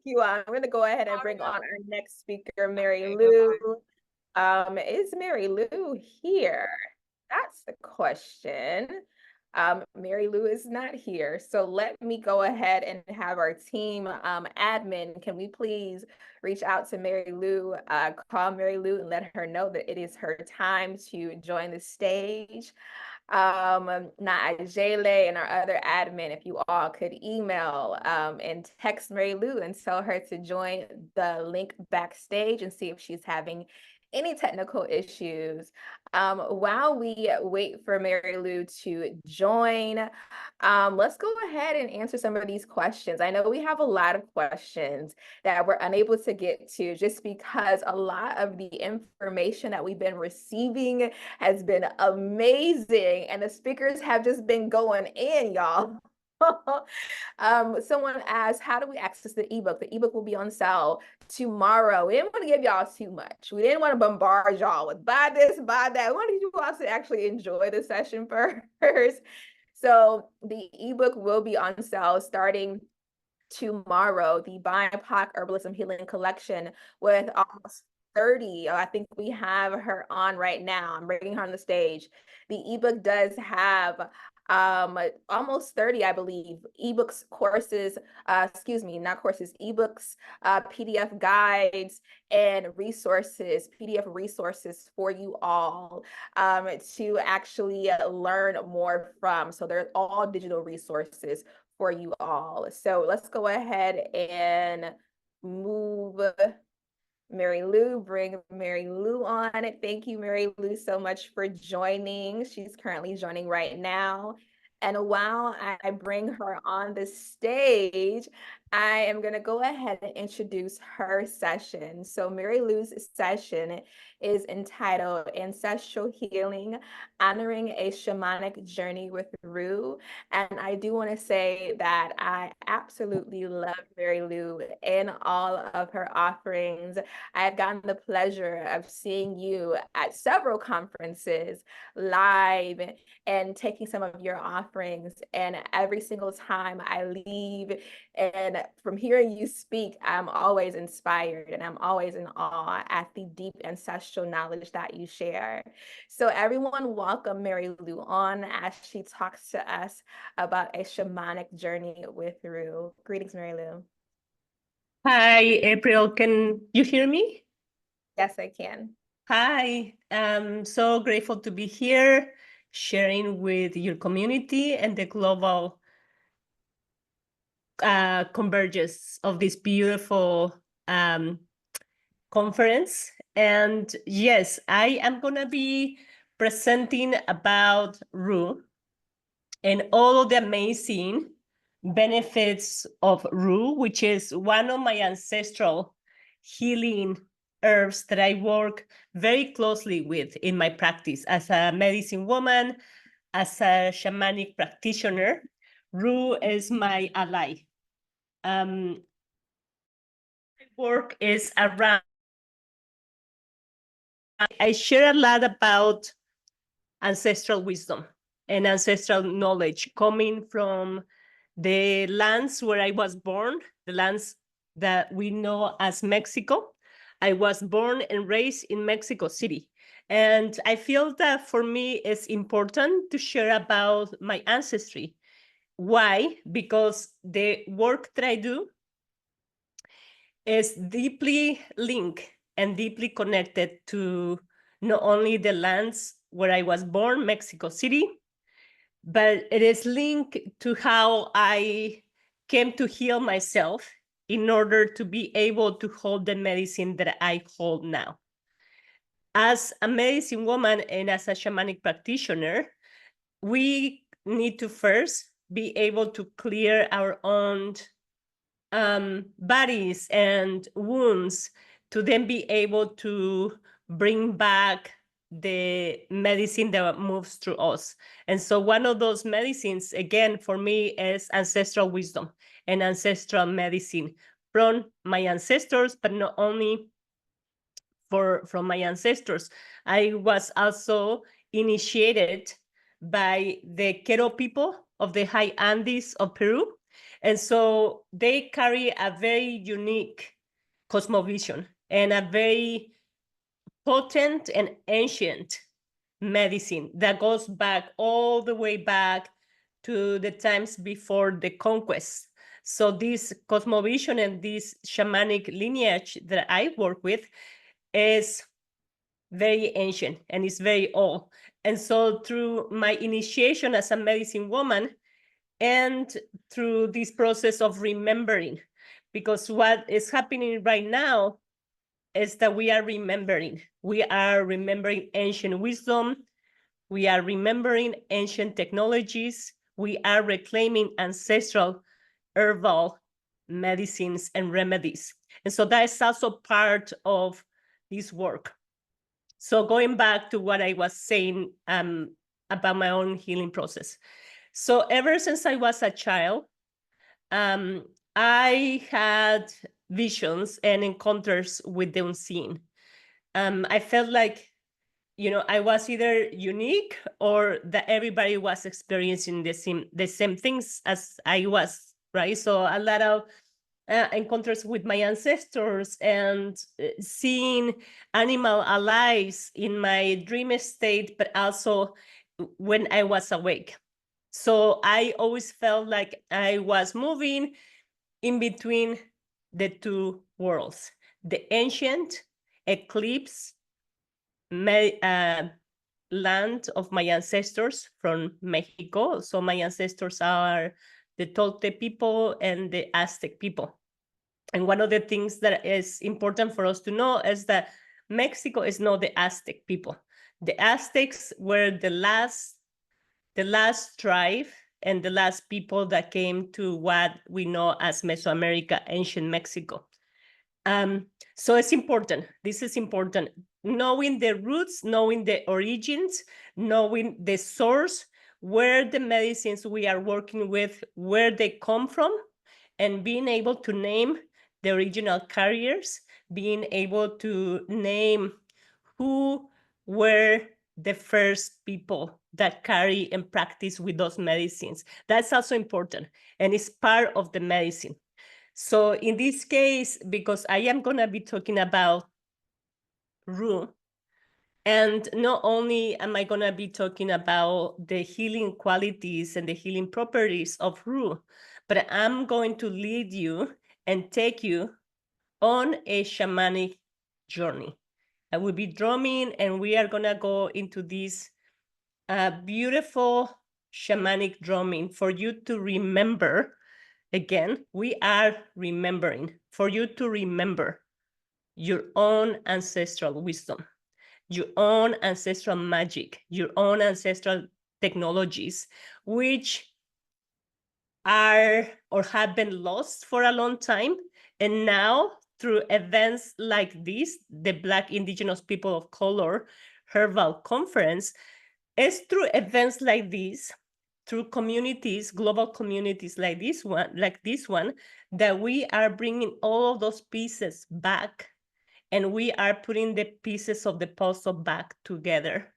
you. I'm going to go ahead and bring on our next speaker, Okay, Marilu. Is Marilu here? That's the question. Marilu is not here. So let me go ahead and have our team admin. Can we please reach out to Marilu, call Marilu and let her know that it is her time to join the stage. Najele and our other admin, if you all could email and text Marilu and tell her to join the link backstage and see if she's having any technical issues. While we wait for Marilu to join, let's go ahead and answer some of these questions. I know we have a lot of questions that we're unable to get to just because a lot of the information that we've been receiving has been amazing and the speakers have just been going in, y'all. Someone asked, how do we access the ebook? The ebook will be on sale tomorrow. We didn't want to give y'all too much. We didn't want to bombard y'all with buy this, buy that. We wanted you all to actually enjoy the session first. So the ebook will be on sale starting tomorrow. The BIPOC Herbalism Healing Collection with almost 30. I think we have her on right now. I'm bringing her on the stage. The ebook does have almost 30, I believe, ebooks, courses, excuse me, not courses, ebooks, PDF guides, and resources, PDF resources for you all to actually learn more from. So they're all digital resources for you all. So let's go ahead and move Marilu, bring Marilu on. Thank you, Marilu, so much for joining. She's currently joining right now. And while I bring her on the stage, I am going to go ahead and introduce her session. So Marilu's session is entitled Ancestral Healing, Honoring a Shamanic Journey with Rue. And I do want to say that I absolutely love Marilu and all of her offerings. I have gotten the pleasure of seeing you at several conferences live and taking some of your offerings. And every single time I leave and from hearing you speak, I'm always inspired and I'm always in awe at the deep ancestral knowledge that you share. So everyone, welcome Marilu on as she talks to us about a shamanic journey with Rue. Greetings, Marilu. Hi, April. Can you hear me? Yes, I can. Hi, I'm so grateful to be here, sharing with your community and the global convergence of this beautiful conference. And yes, I am going to be presenting about Rue and all of the amazing benefits of Rue, which is one of my ancestral healing herbs that I work very closely with in my practice as a medicine woman, as a shamanic practitioner. Rue is my ally. My work is around, I share a lot about ancestral wisdom and ancestral knowledge coming from the lands where I was born, the lands that we know as Mexico. I was born and raised in Mexico City. And I feel that for me, it's important to share about my ancestry. Why? Because the work that I do is deeply linked and deeply connected to not only the lands where I was born, Mexico City, but it is linked to how I came to heal myself in order to be able to hold the medicine that I hold now. As a medicine woman and as a shamanic practitioner, we need to first be able to clear our own bodies and wounds to then be able to bring back the medicine that moves through us. And so one of those medicines, again, for me, is ancestral wisdom and ancestral medicine from my ancestors, but not only from my ancestors. I was also initiated by the Quero people of the high Andes of Peru. And so they carry a very unique cosmovision and a very potent and ancient medicine that goes back all the way back to the times before the conquest. So this cosmovision and this shamanic lineage that I work with is very ancient and it's very old. And so through my initiation as a medicine woman and through this process of remembering, because what is happening right now is that we are remembering. We are remembering ancient wisdom. We are remembering ancient technologies. We are reclaiming ancestral herbal medicines and remedies. And so that is also part of this work. So going back to what I was saying about my own healing process. So ever since I was a child, I had visions and encounters with the unseen. I felt like, I was either unique or that everybody was experiencing the same things as I was, right? So a lot of encounters with my ancestors and seeing animal lives in my dream state, but also when I was awake. So I always felt like I was moving in between the two worlds, the ancient eclipse land of my ancestors from Mexico. So my ancestors are the Toltec people and the Aztec people. And one of the things that is important for us to know is that Mexico is not the Aztec people. The Aztecs were the last tribe and the last people that came to what we know as Mesoamerica, ancient Mexico. So it's important. This is important. Knowing the roots, knowing the origins, knowing the source, where the medicines we are working with, where they come from, and being able to name the original carriers, being able to name who were the first people that carry and practice with those medicines. That's also important, and it's part of the medicine. So in this case, because I am going to be talking about Rue, and not only am I going to be talking about the healing qualities and the healing properties of Rue, but I'm going to lead you and take you on a shamanic journey. I will be drumming, and we are going to go into this beautiful shamanic drumming for you to remember. Again, we are remembering, for you to remember your own ancestral wisdom, your own ancestral magic, your own ancestral technologies, which are or have been lost for a long time. And now, through events like this, the Black Indigenous People of Color Herbal Conference, it's through events like this, through communities, global communities like this one, that we are bringing all of those pieces back, and we are putting the pieces of the puzzle back together.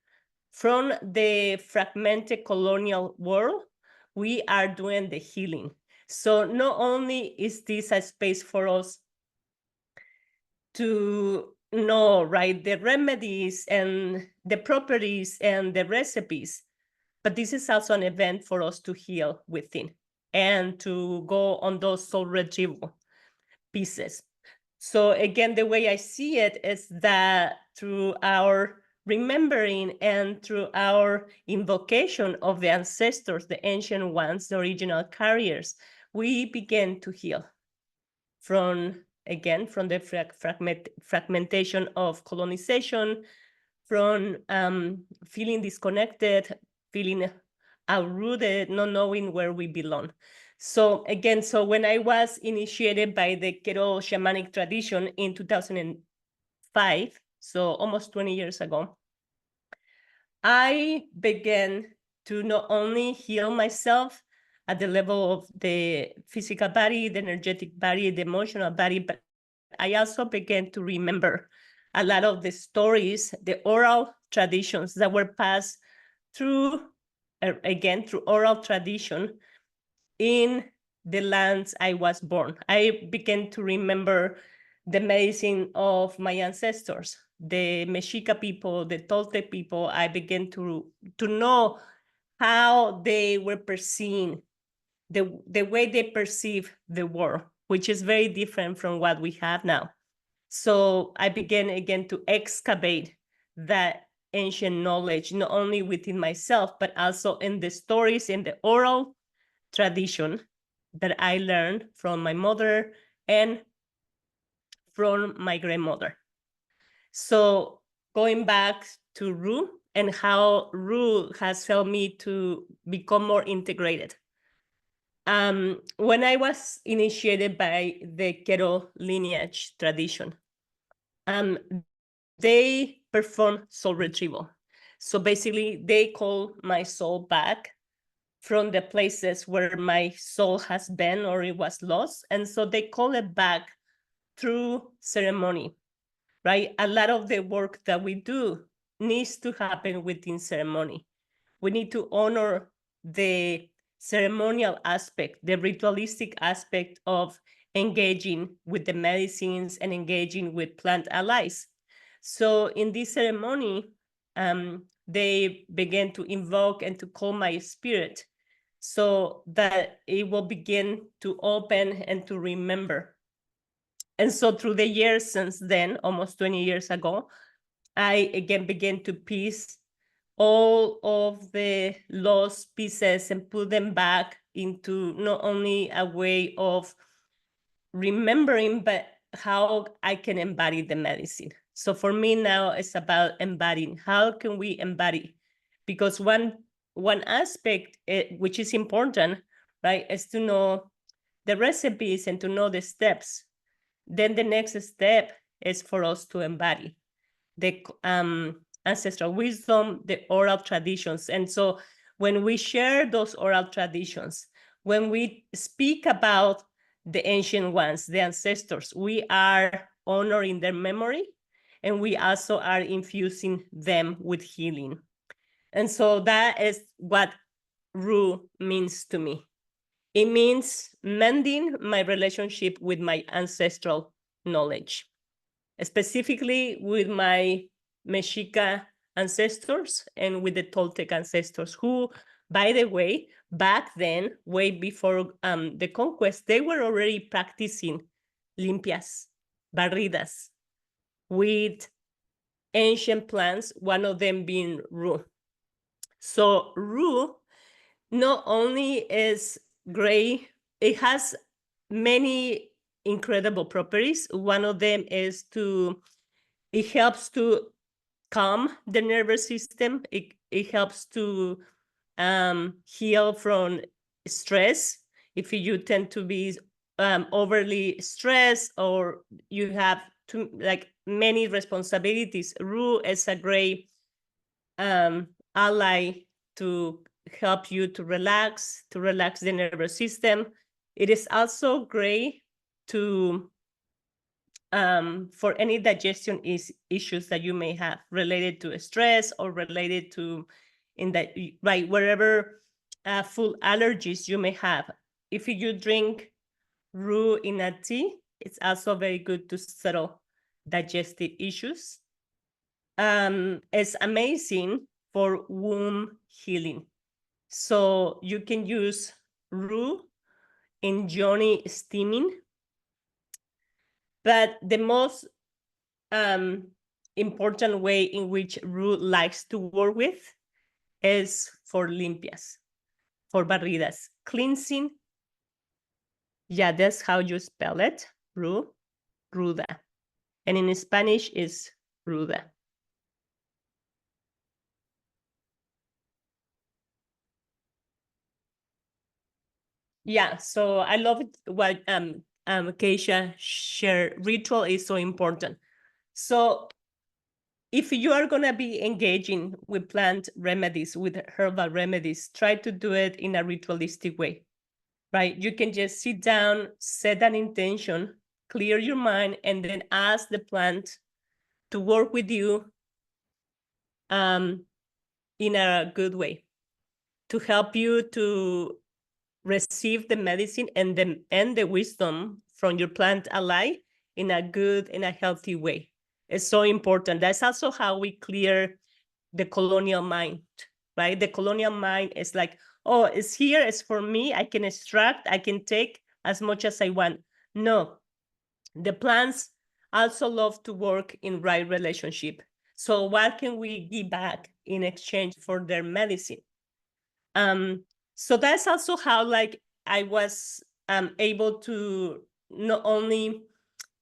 From the fragmented colonial world, we are doing the healing. So not only is this a space for us to know, right, the remedies and the properties and the recipes, but this is also an event for us to heal within and to go on those soul retrieval pieces. So again, the way I see it is that through our remembering and through our invocation of the ancestors, the ancient ones, the original carriers, we begin to heal from the fragmentation of colonization, from feeling disconnected, feeling uprooted, not knowing where we belong. So again, so when I was initiated by the Quero shamanic tradition in 2005, so almost 20 years ago, I began to not only heal myself at the level of the physical body, the energetic body, the emotional body, but I also began to remember a lot of the stories, the oral traditions that were passed through, again, through oral tradition in the lands I was born. I began to remember the medicine of my ancestors, the Mexica people, the Toltec people. I began to know how they were perceiving, the way they perceive the world, which is very different from what we have now. So I began again to excavate that ancient knowledge, not only within myself, but also in the stories, in the oral tradition that I learned from my mother and from my grandmother. So going back to Ru and how Ru has helped me to become more integrated. When I was initiated by the Quero lineage tradition, they perform soul retrieval. So basically, they call my soul back from the places where my soul has been or it was lost. And so they call it back through ceremony, right? A lot of the work that we do needs to happen within ceremony. We need to honor the ceremonial aspect, the ritualistic aspect of engaging with the medicines and engaging with plant allies. So in this ceremony, they began to invoke and to call my spirit so that it will begin to open and to remember. And so through the years since then, almost 20 years ago, I again began to piece all of the lost pieces and put them back into not only a way of remembering, but how I can embody the medicine. So for me now, it's about embodying. How can we embody? Because one aspect, which is important, right, is to know the recipes and to know the steps. Then the next step is for us to embody the ancestral wisdom, the oral traditions. And so when we share those oral traditions, when we speak about the ancient ones, the ancestors, we are honoring their memory, and we also are infusing them with healing. And so that is what Ru means to me. It means mending my relationship with my ancestral knowledge, specifically with my Mexica ancestors and with the Toltec ancestors, who, by the way, back then, way before the conquest, they were already practicing limpias, barridas, with ancient plants, one of them being Ru. So Ru not only is great, it has many incredible properties. One of them is it helps to calm the nervous system. It helps to heal from stress. If you tend to be overly stressed or you have many responsibilities, Ru is a great ally to help you to relax the nervous system. It is also great to for any digestion issues that you may have related to stress or related to wherever food allergies you may have. If you drink Ru in a tea, it's also very good to settle digestive issues. It's amazing for womb healing. So you can use Ru in yoni steaming. But the most important way in which Ru likes to work with is for limpias, for barridas, cleansing. Yeah, that's how you spell it, Ru, ruda. And in Spanish is ruda. Yeah, so I love it what Keisha shared. Ritual is so important. So if you are going to be engaging with plant remedies, with herbal remedies, try to do it in a ritualistic way, right? You can just sit down, set an intention, clear your mind, and then ask the plant to work with you in a good way, to help you to receive the medicine and the wisdom from your plant ally in a good and a healthy way. It's so important. That's also how we clear the colonial mind, right? The colonial mind is like, oh, it's here, it's for me, I can extract, I can take as much as I want. No, the plants also love to work in right relationship. So what can we give back in exchange for their medicine? So that's also how like I was able to not only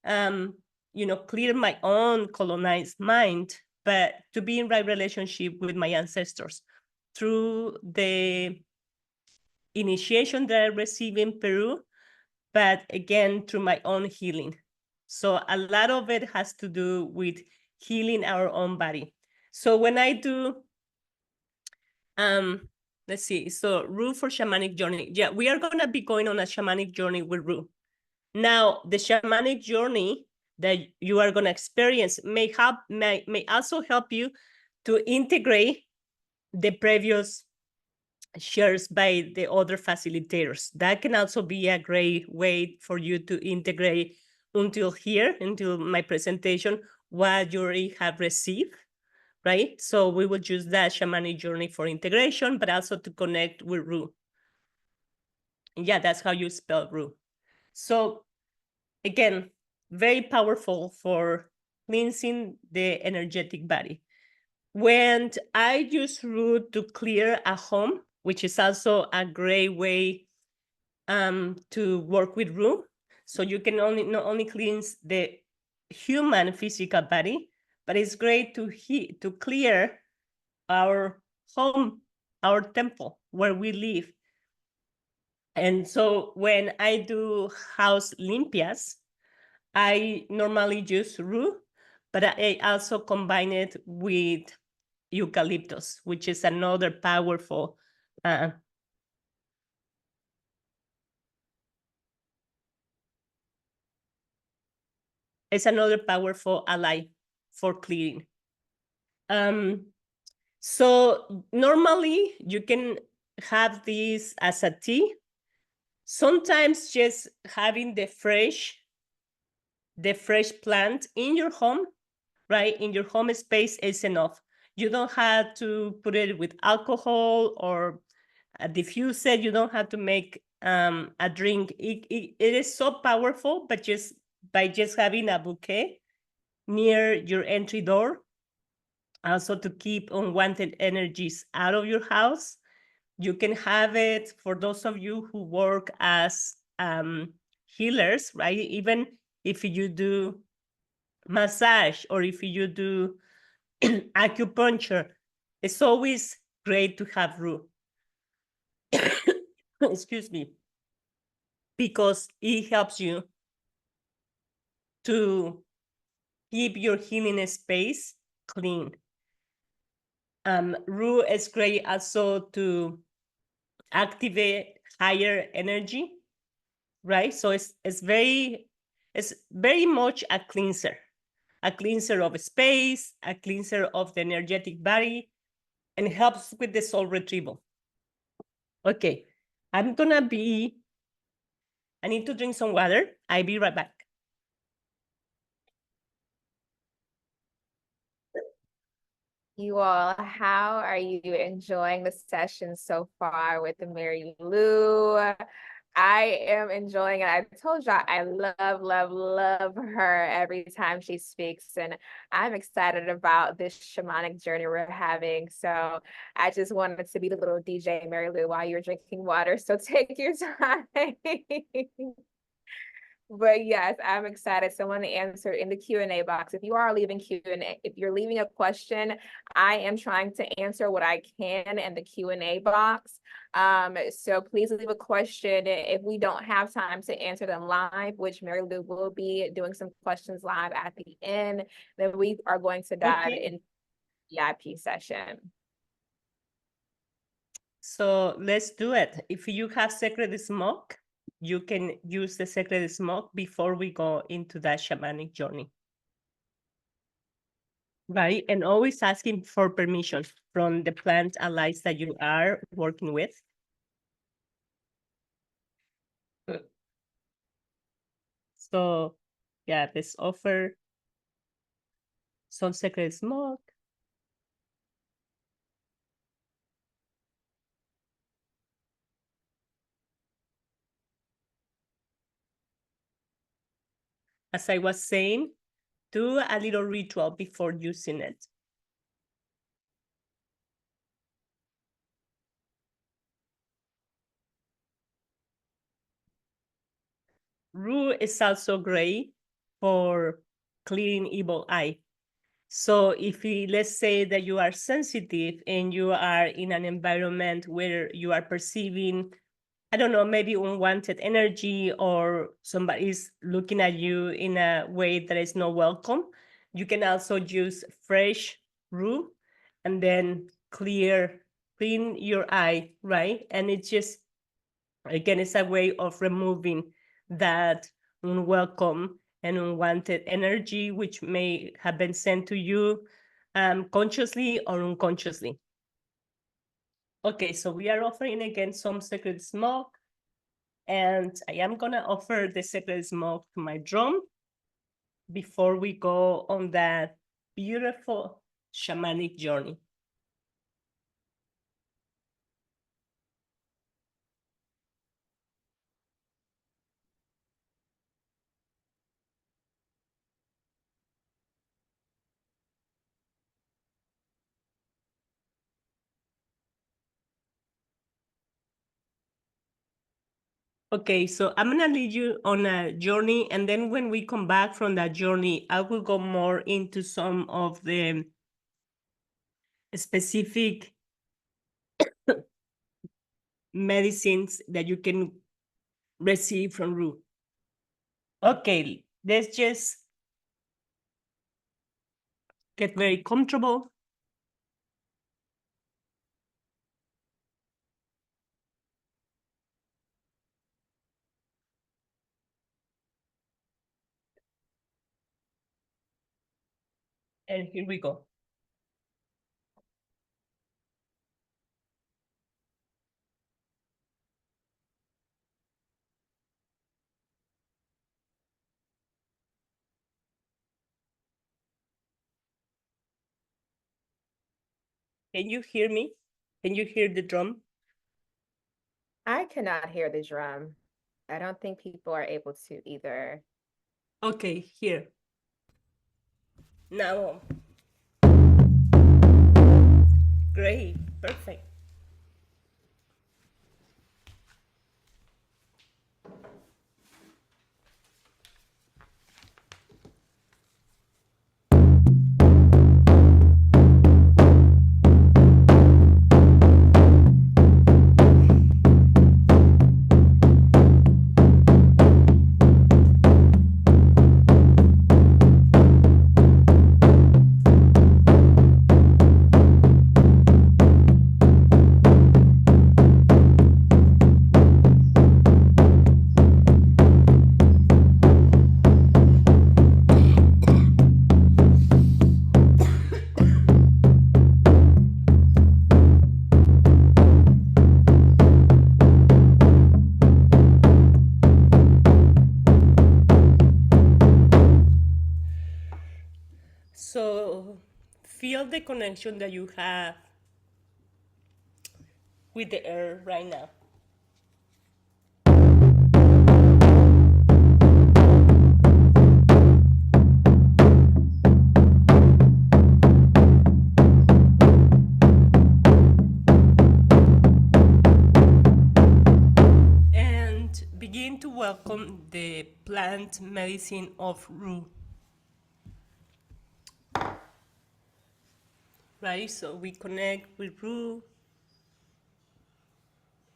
clear my own colonized mind, but to be in right relationship with my ancestors through the initiation that I received in Peru, but again, through my own healing. So a lot of it has to do with healing our own body. So when I do, let's see, so Ru for Shamanic Journey. Yeah, we are gonna be going on a Shamanic Journey with Ru. Now, the Shamanic Journey that you are gonna experience may also help you to integrate the previous shares by the other facilitators. That can also be a great way for you to integrate until my presentation, what you already have received, right? So we will use that Shamanic Journey for integration, but also to connect with Ru. Yeah, that's how you spell Ru. So again, very powerful for cleansing the energetic body. When I use Ru to clear a home, which is also a great way to work with Ru, so you can not only cleanse the human physical body, but it's great to clear our home, our temple where we live. And so when I do house limpias, I normally use Ru, but I also combine it with eucalyptus, which is another powerful ally for clearing. So normally you can have this as a tea. Sometimes just having the fresh plant in your home, right? In your home space is enough. You don't have to put it with alcohol or diffuse it. You don't have to make a drink. It is so powerful, but just by just having a bouquet near your entry door, also to keep unwanted energies out of your house. You can have it for those of you who work as healers, right? Even if you do massage or if you do acupuncture, it's always great to have Ru. Excuse me. Because it helps you to keep your healing space clean. Ru is great also to activate higher energy, right? So it's very much a cleanser of space, a cleanser of the energetic body, and helps with the soul retrieval. Okay, I need to drink some water. I'll be right back. You all, how are you enjoying the session so far with the Marilu? I am enjoying it. I told y'all I love her every time she speaks, and I'm excited about this shamanic journey we're having. So I just wanted to be the little DJ Marilu while you're drinking water. So take your time. But yes, I'm excited. Someone answered in the Q&A box. If you are leaving Q&A, if you're leaving a question, I am trying to answer what I can in the Q&A box. So please leave a question. If we don't have time to answer them live, which Marilu will be doing some questions live at the end, then we are going to dive in VIP session. So let's do it. If you have sacred smoke, you can use the sacred smoke before we go into that shamanic journey. Right, and always asking for permission from the plant allies that you are working with. So yeah, let's offer some sacred smoke. As I was saying, do a little ritual before using it. Rue is also great for clearing evil eye. So if let's say that you are sensitive and you are in an environment where you are perceiving, I don't know, maybe unwanted energy or somebody's looking at you in a way that is not welcome, you can also use fresh rue and then clean your eye, right? And it's just, again, it's a way of removing that unwelcome and unwanted energy, which may have been sent to you consciously or unconsciously. Okay, so we are offering again some sacred smoke, and I am gonna offer the sacred smoke to my drum before we go on that beautiful shamanic journey. Okay, so I'm gonna lead you on a journey, and then when we come back from that journey, I will go more into some of the specific medicines that you can receive from Rue. Okay, let's just get very comfortable. And here we go. Can you hear me? Can you hear the drum? I cannot hear the drum. I don't think people are able to either. Okay, here. Now, great, perfect. So feel the connection that you have with the air right now. And begin to welcome the plant medicine of Rue. Right, so we connect with Rue.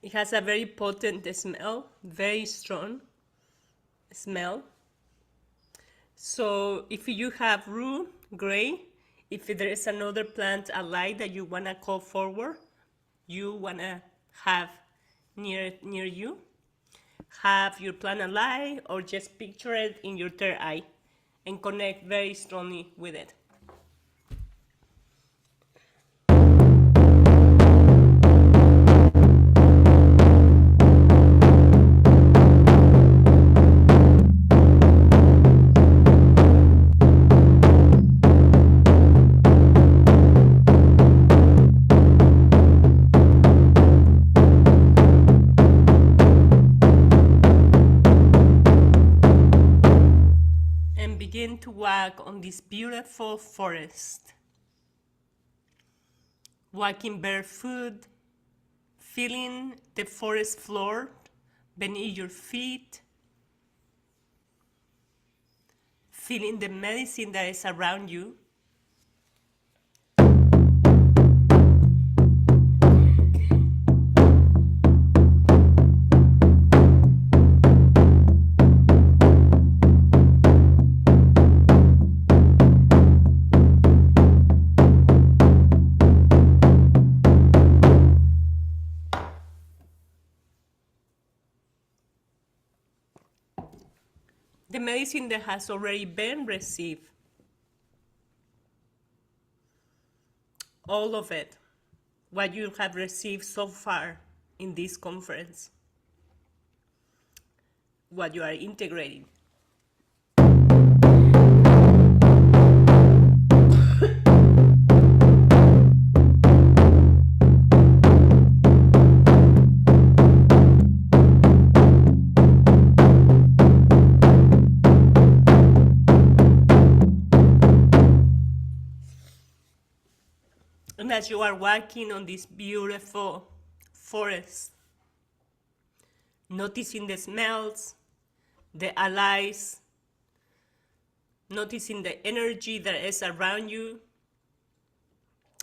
It has a very potent smell, very strong smell. So if you have Rue, great. If there is another plant alike that you wanna call forward, you wanna have near you, have your plant alive or just picture it in your third eye and connect very strongly with it. begin to walk on this beautiful forest, walking barefoot, feeling the forest floor beneath your feet, feeling the medicine that is around you. The medicine that has already been received, all of it, what you have received so far in this conference, what you are integrating. And as you are walking on this beautiful forest, noticing the smells, the allies, noticing the energy that is around you,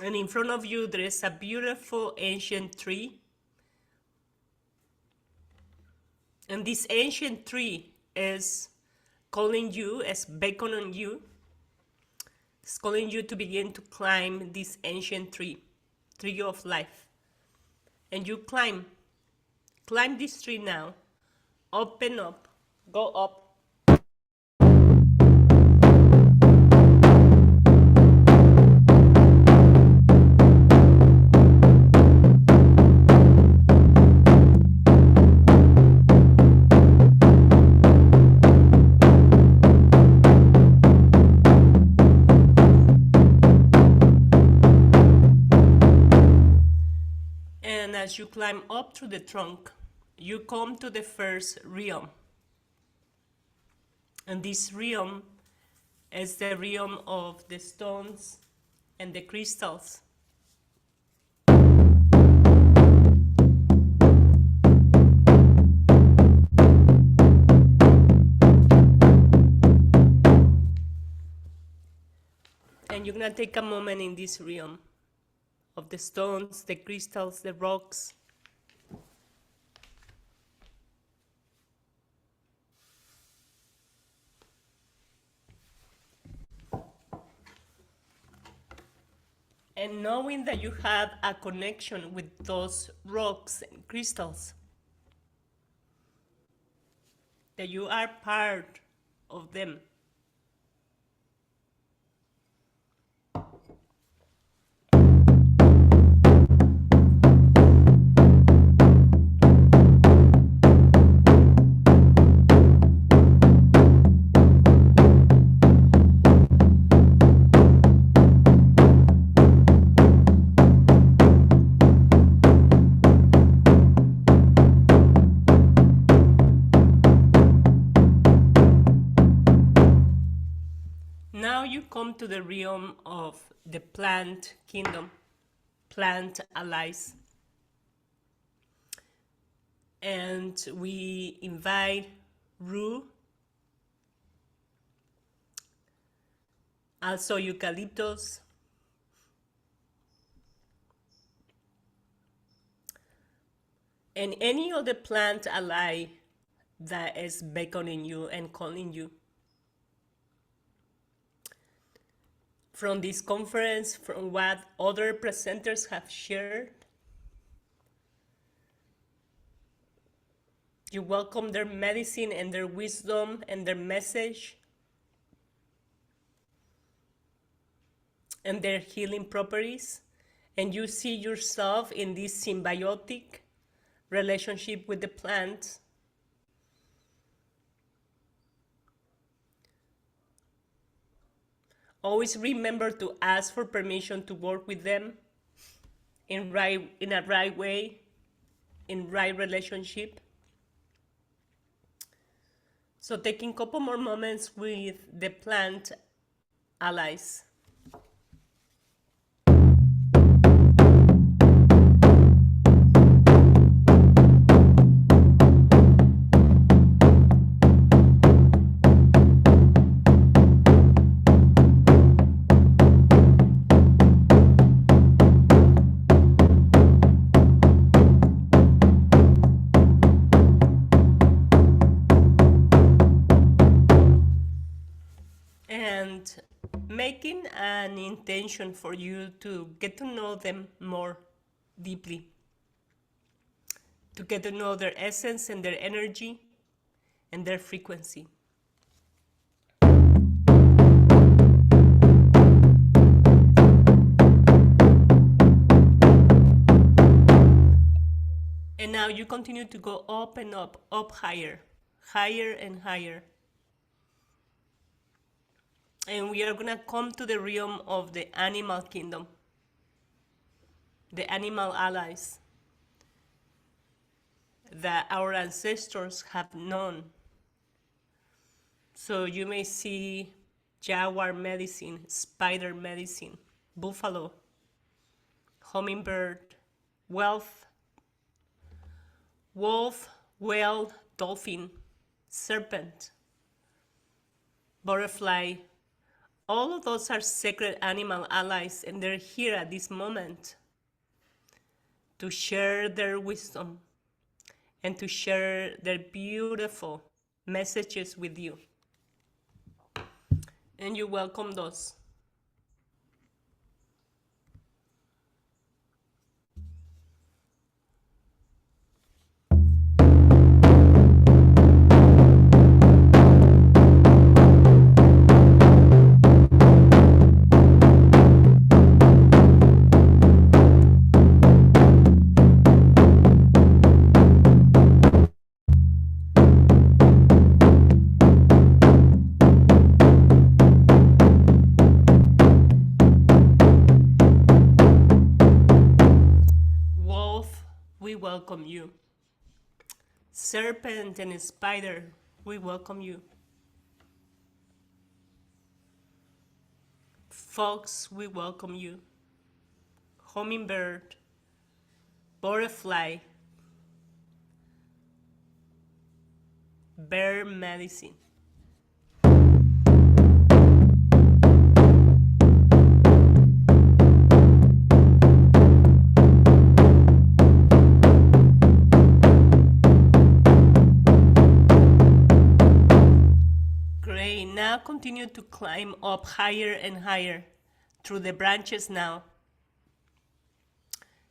and in front of you there is a beautiful ancient tree. And this ancient tree is calling you, is beckoning you. It's calling you to begin to climb this ancient tree of life. And you climb this tree now. Open up, go up. And as you climb up through the trunk, you come to the first realm. And this realm is the realm of the stones and the crystals. And you're gonna take a moment in this realm of the stones, the crystals, the rocks. And knowing that you have a connection with those rocks and crystals, that you are part of them. Now you come to the realm of the plant kingdom, plant allies. And we invite rue, also eucalyptus, and any other plant ally that is beckoning you and calling you. From this conference, from what other presenters have shared, you welcome their medicine and their wisdom and their message and their healing properties, and you see yourself in this symbiotic relationship with the plant. Always remember to ask for permission to work with them in a right way, in right relationship. So taking a couple more moments with the plant allies. And making an intention for you to get to know them more deeply, to get to know their essence and their energy and their frequency. And now you continue to go up and up higher, higher and higher. And we are going to come to the realm of the animal kingdom, the animal allies that our ancestors have known. So you may see jaguar medicine, spider medicine, buffalo, hummingbird, wolf, whale, dolphin, serpent, butterfly. All of those are sacred animal allies, and they're here at this moment to share their wisdom and to share their beautiful messages with you. And you welcome those. Wolf, we welcome you. Serpent and spider, we welcome you. Fox, we welcome you. Hummingbird, butterfly, bear medicine. Great, now continue to climb up higher and higher through the branches now.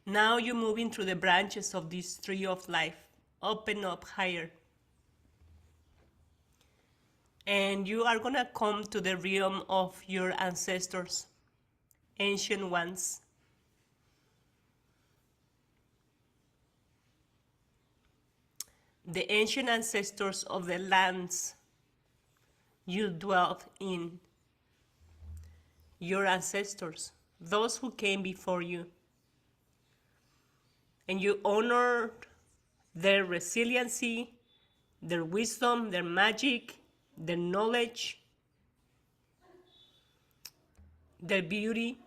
Now you're moving through the branches of this tree of life, up and up higher. And you are gonna come to the realm of your ancestors, ancient ones. The ancient ancestors of the lands you dwelt in, your ancestors, those who came before you. And you honored their resiliency, their wisdom, their magic, their knowledge, their beauty.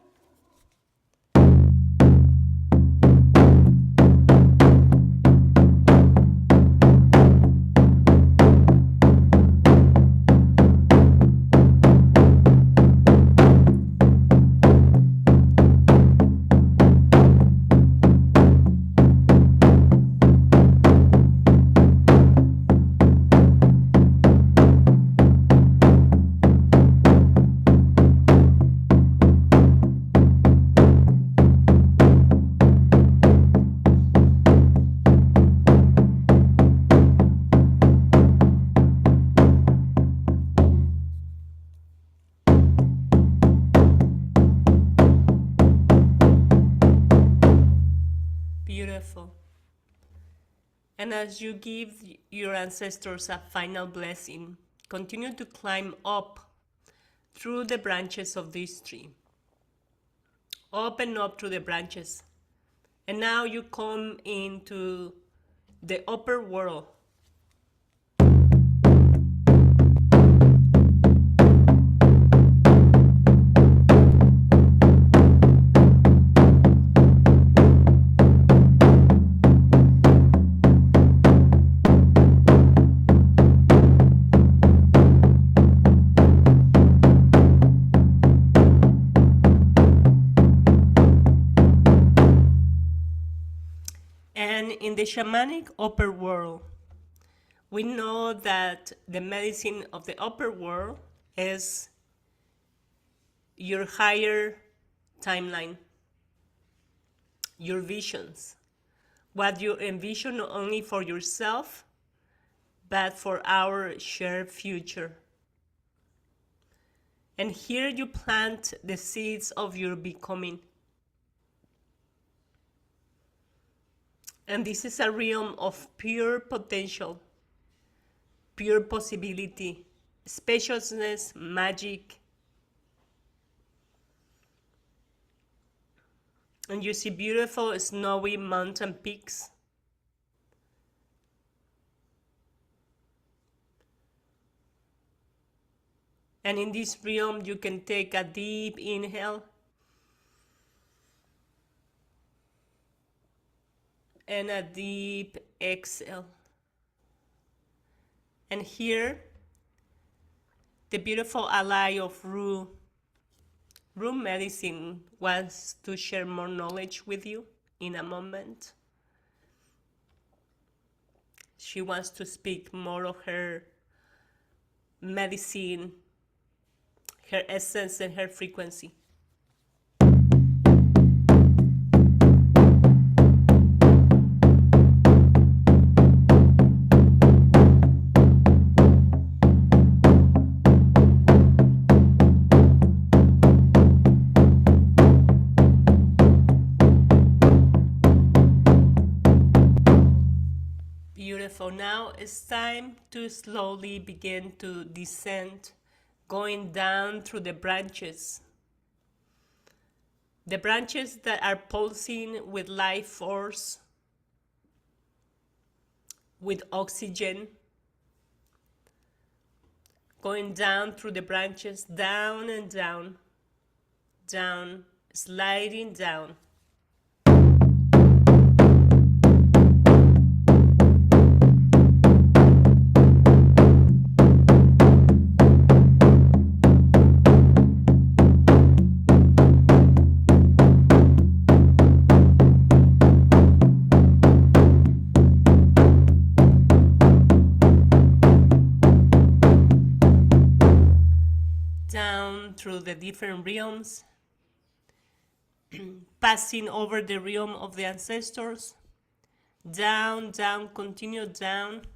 Beautiful. And as you give your ancestors a final blessing, continue to climb up through the branches of this tree. Up and up through the branches. And now you come into the upper world. in the shamanic upper world, we know that the medicine of the upper world is your higher timeline, your visions, what you envision not only for yourself, but for our shared future. And here you plant the seeds of your becoming. And this is a realm of pure potential, pure possibility, spaciousness, magic. And you see beautiful snowy mountain peaks. And in this realm, you can take a deep inhale and a deep exhale. And here, the beautiful ally of Rue Medicine wants to share more knowledge with you in a moment. She wants to speak more of her medicine, her essence, and her frequency. Beautiful. Now it's time to slowly begin to descend, going down through the branches. The branches that are pulsing with life force, with oxygen, going down through the branches, down and down, down, sliding down. Through the different realms, passing over the realm of the ancestors, down, down, continue down,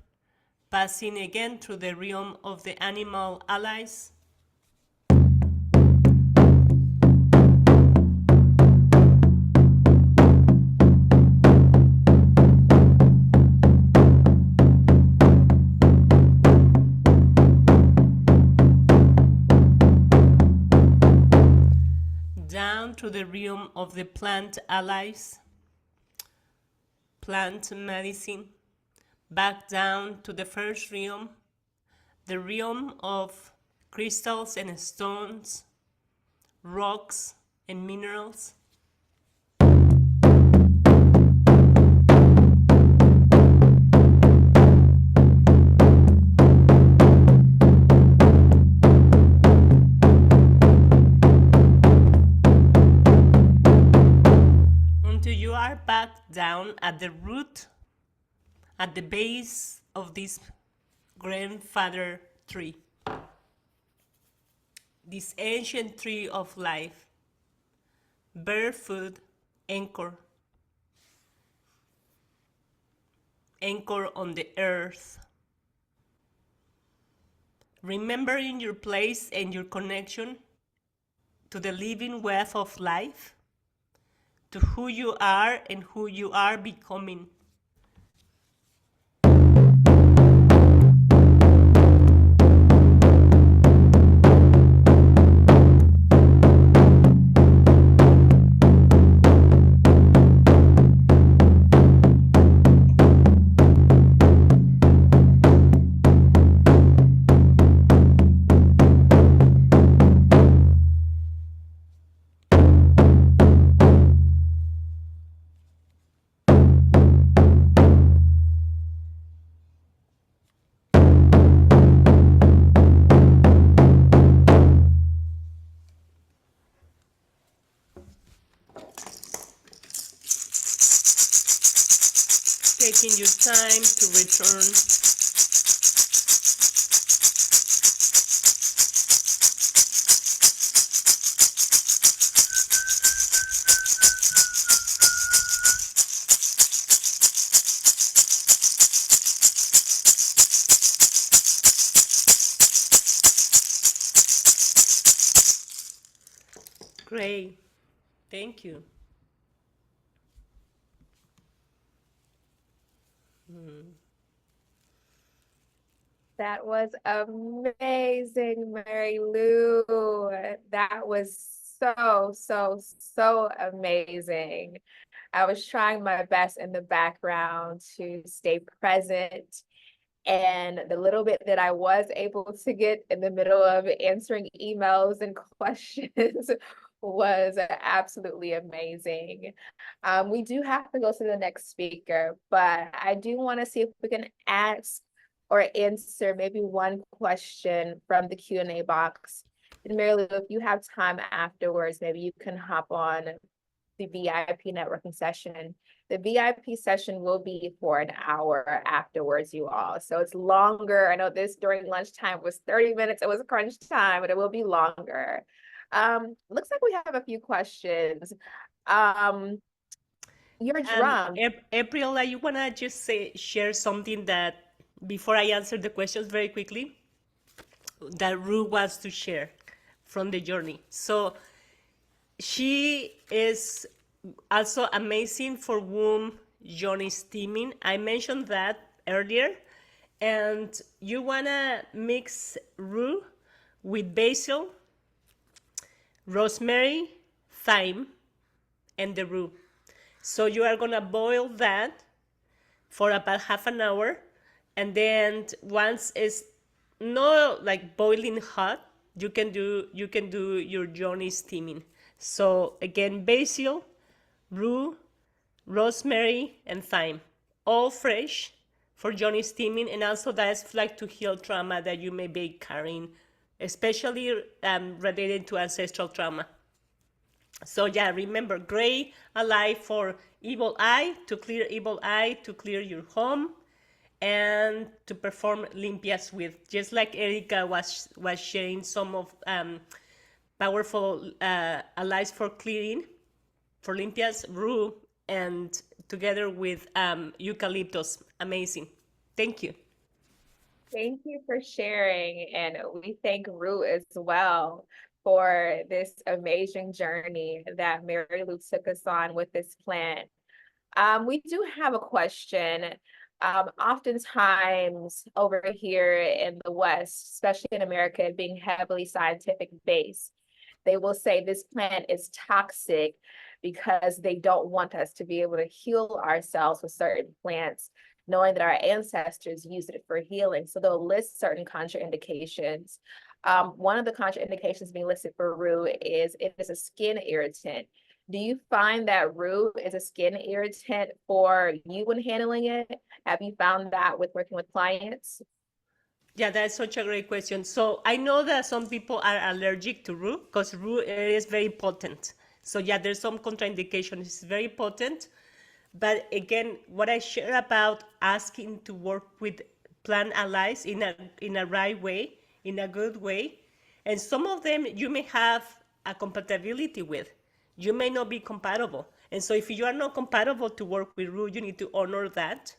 passing again through the realm of the animal allies, through the realm of the plant allies, plant medicine, back down to the first realm, the realm of crystals and stones, rocks and minerals. Back down at the root, at the base of this grandfather tree, this ancient tree of life, barefoot anchor on the earth, remembering your place and your connection to the living web of life, to who you are and who you are becoming. taking your time to return. Great. Thank you. That was amazing, Marilu. That was so amazing. I was trying my best in the background to stay present. And the little bit that I was able to get in the middle of answering emails and questions was absolutely amazing. We do have to go to the next speaker, but I do want to see if we can ask or answer maybe one question from the Q&A box. And Marilu, if you have time afterwards, maybe you can hop on the VIP networking session. The VIP session will be for an hour afterwards, you all. So it's longer. I know this during lunchtime was 30 minutes. It was crunch time, but it will be longer. Looks like we have a few questions. Your drum. April, you want to just share something that, before I answer the questions very quickly, that Rue wants to share from the journey. So she is also amazing for womb journey steaming. I mentioned that earlier. And you want to mix Rue with basil, rosemary, thyme, and the Rue. So you are going to boil that for about half an hour. And then once it's not like boiling hot, you can do your journey steaming. So again, basil, rue, rosemary, and thyme, all fresh for journey steaming, and also that's like to heal trauma that you may be carrying, especially related to ancestral trauma. So yeah, remember, gray alive for evil eye, to clear evil eye, to clear your home, and to perform limpias with, just like Erica was sharing some of powerful allies for clearing, for limpias, rue, and together with eucalyptus. Amazing. Thank you. Thank you for sharing. And we thank Rue as well for this amazing journey that Marilu took us on with this plant. We do have a question. Oftentimes over here in the West, especially in America, being heavily scientific based, they will say this plant is toxic because they don't want us to be able to heal ourselves with certain plants, knowing that our ancestors used it for healing. So they'll list certain contraindications. One of the contraindications being listed for rue is it is a skin irritant. Do you find that rue is a skin irritant for you when handling it? Have you found that with working with clients? Yeah, that's such a great question. So I know that some people are allergic to rue because rue is very potent. So yeah, there's some contraindication. It's very potent. But again, what I share about asking to work with plant allies in a right way, in a good way, and some of them you may have a compatibility with. You may not be compatible. And so if you are not compatible to work with rue, you need to honor that,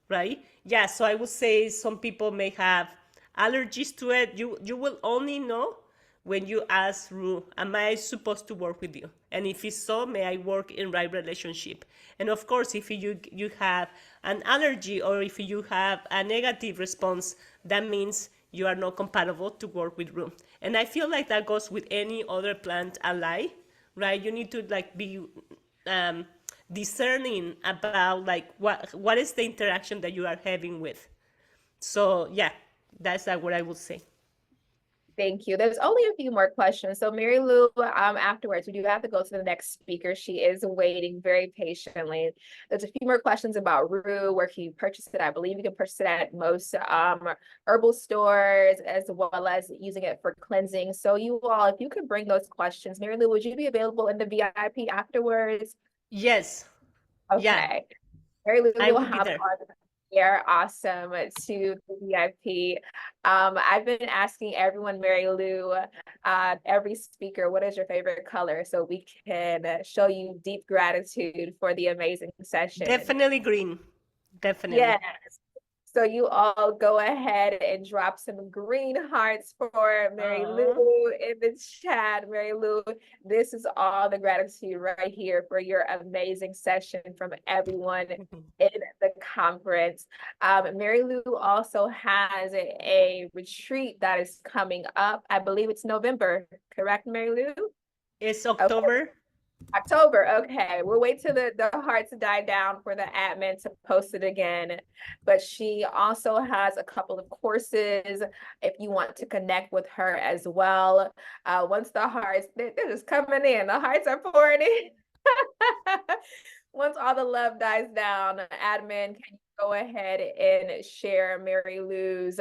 right? Yeah, so I would say some people may have allergies to it. You will only know when you ask Rue, am I supposed to work with you? And if it's so, may I work in right relationship? And of course, if you have an allergy or if you have a negative response, that means you are not compatible to work with Rue. And I feel like that goes with any other plant ally, right? You need to like be discerning about like what is the interaction that you are having with. So yeah, that's like what I would say. Thank you. There's only a few more questions. So Marilu, afterwards, we do have to go to the next speaker. She is waiting very patiently. There's a few more questions about rue, where can you purchase it? I believe you can purchase it at most herbal stores, as well as using it for cleansing. So you all, if you could bring those questions, Marilu, would you be available in the VIP afterwards? Yes. Okay. Yeah. Marilu I will will be hop there. on here. Awesome to the VIP. I've been asking everyone, Marilu, every speaker, what is your favorite color? So we can show you deep gratitude for the amazing session. Definitely green. Definitely. Yes. So you all go ahead and drop some green hearts for Marilu in the chat. Marilu, this is all the gratitude right here for your amazing session from everyone in the conference. Marilu also has a retreat that is coming up. I believe it's November, correct, Marilu? It's October. Okay. October, okay. We'll wait till the hearts die down for the admin to post it again. But she also has a couple of courses if you want to connect with her as well. Once the hearts, they're just coming in. The hearts are pouring in. Once all the love dies down, admin, can you go ahead and share Marilu's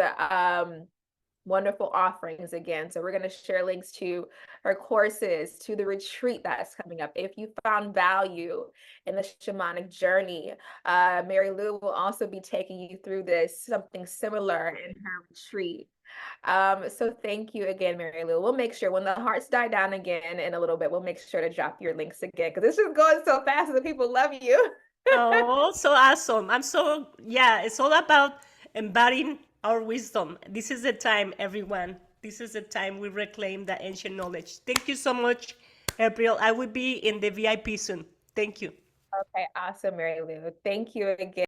wonderful offerings again. So we're going to share links to her courses, to the retreat that's coming up. If you found value in the shamanic journey, Marilu will also be taking you through this, something similar in her retreat. So thank you again, Marilu. We'll make sure when the hearts die down again in a little bit, we'll make sure to drop your links again because this is going so fast and the people love you. Oh, so awesome. It's all about embodying our wisdom. This is the time, everyone. This is the time we reclaim the ancient knowledge. Thank you so much, April. I will be in the VIP soon. Thank you. Okay, awesome, Marilu. Thank you again.